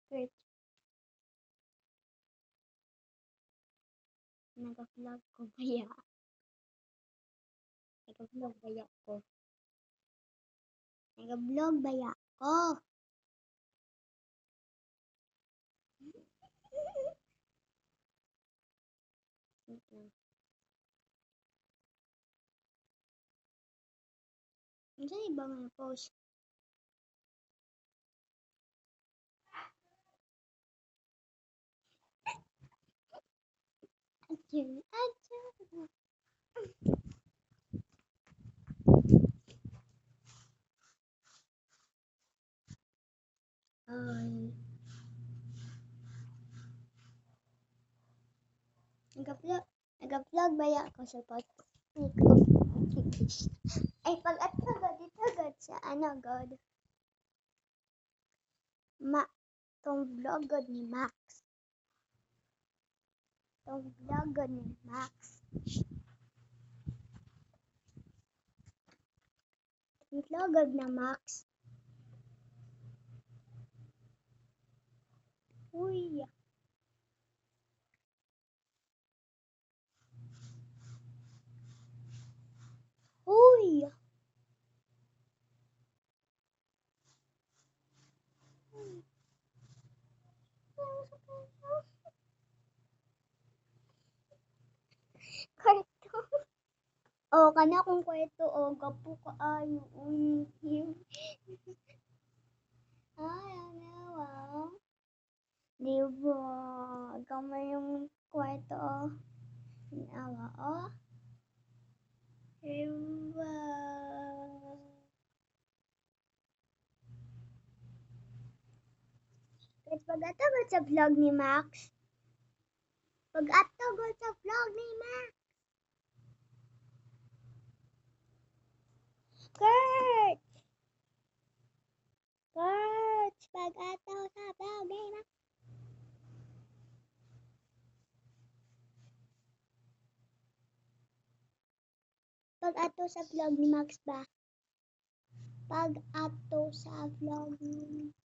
Kurt. Nag-vlog ko baya? Nag-vlog baya ko? Nag-vlog baya ko? Ano ba mga post? Ay. Nag-vlog baya ako sa podcast. Ay, pag-at sagad sa ano, God. Tong vlog God ni Max. Tong vlog God ni Max. Tong vlog God na Max. Uy. Uy. Kwarto. O, kana kung kwarto, o, gapo ka ayo. Ay, ano, diba? Gamay yung kwarto, o. Awa, o. Diba? Guys, pag-atagod sa vlog ni Max. Pag-atagod sa vlog ni Max. Kurt! Kurt! Pag-atagod sa vlog ni Max. Pag-ato sa vlog ni Max ba? Pag-ato sa vlog ni Max.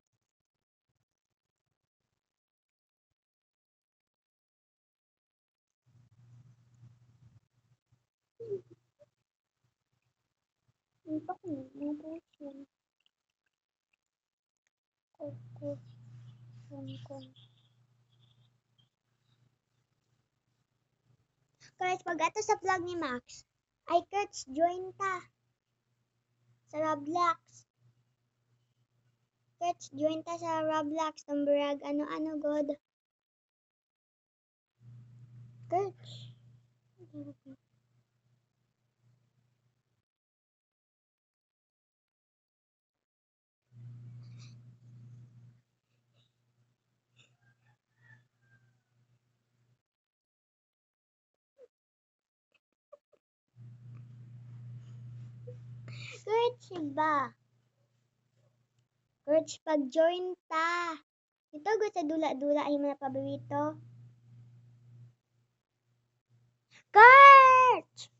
Ito ko na version. Guys, pag-ato sa vlog ni Max, ay Kurtz, join ta. Sa Roblox. Kurtz, join ta sa Roblox. Tamburag, ano, God. Kurtz. Kurtz ba? Kurtz, pag-join ta. Ito go sa dula-dula ay mga paborito. Kurtz!